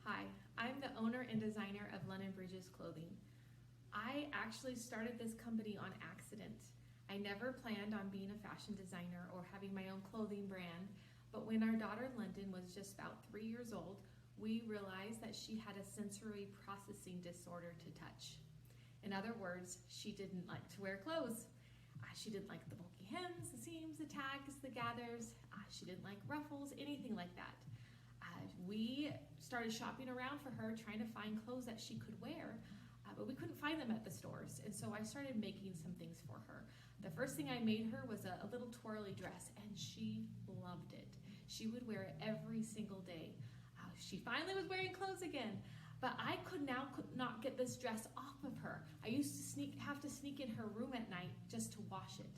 Hi, I'm the owner and designer of London Bridges Clothing. I actually started this company on accident. I never planned on being a fashion designer or having my own clothing brand, but when our daughter London was just about 3 years old, we realized that she had a sensory processing disorder to touch. In other words, she didn't like to wear clothes. She didn't like the bulky hems, the seams, the tags, the gathers. She didn't like ruffles, anything like that. We started shopping around for her, trying to find clothes that she could wear, but we couldn't find them at the stores. And so I started making some things for her. The first thing I made her was a little twirly dress, and she loved it. She would wear it every single day. She finally was wearing clothes again, but I could not get this dress off of her. I used to have to sneak in her room at night just to wash it,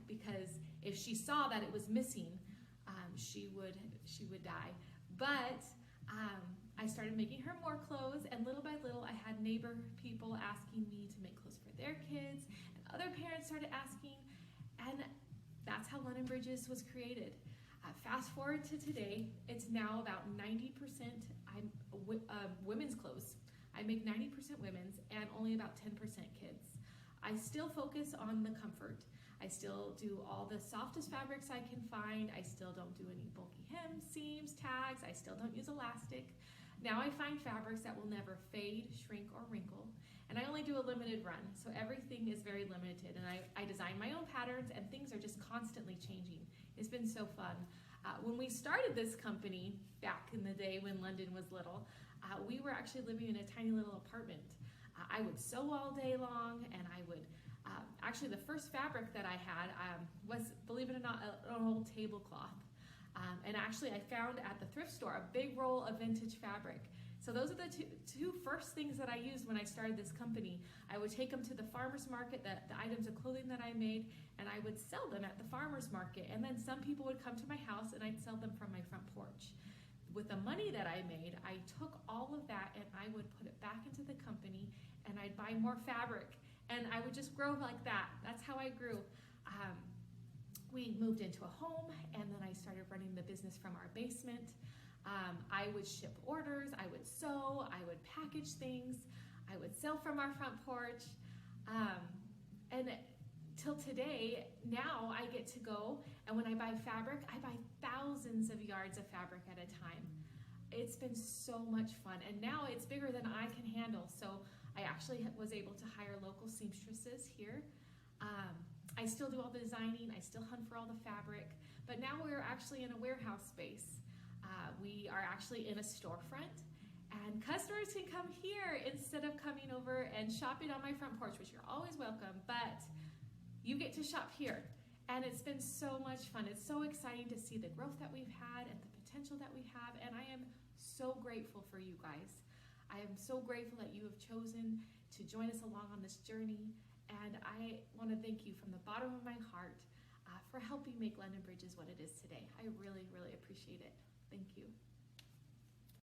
because if she saw that it was missing, she would die. But I started making her more clothes, and little by little I had neighbor people asking me to make clothes for their kids, and other parents started asking, and that's how London Bridges was created. Fast forward to today, it's now about 90% women's clothes. I make 90% women's and only about 10% kids. I still focus on the comfort. I still do all the softest fabrics I can find. I still don't do any bulky hems, seams, tags. I still don't use elastic. Now I find fabrics that will never fade, shrink, or wrinkle. And I only do a limited run, so everything is very limited. And I design my own patterns, and things are just constantly changing. It's been so fun. When we started this company back in the day when London was little, we were actually living in a tiny little apartment. I would sew all day long, and I would, actually the first fabric that I had was, believe it or not, an old tablecloth. And actually I found at the thrift store a big roll of vintage fabric. So those are the two first things that I used when I started this company. I would take them to the farmer's market, the items of clothing that I made, and I would sell them at the farmer's market. And then some people would come to my house and I'd sell them from my front porch. With the money that I made, I took all of that and I would put it back into the company, and I'd buy more fabric, and I would just grow like that. That's how I grew. We moved into a home, and then I started running the business from our basement. I would ship orders, I would sew, I would package things, I would sell from our front porch. And till today, now I get to go, and when I buy fabric, I buy thousands of yards of fabric at a time. It's been so much fun, and now it's bigger than I can handle. So I actually was able to hire local seamstresses here. I still do all the designing, I still hunt for all the fabric, but now we're actually in a warehouse space. We are actually in a storefront, and customers can come here instead of coming over and shopping on my front porch, which you're always welcome, but you get to shop here. And it's been so much fun. It's so exciting to see the growth that we've had and the potential that we have, and I am so grateful for you guys. I am so grateful that you have chosen to join us along on this journey, and I want to thank you from the bottom of my heart for helping make London Bridges what it is today. I really, really appreciate it. Thank you.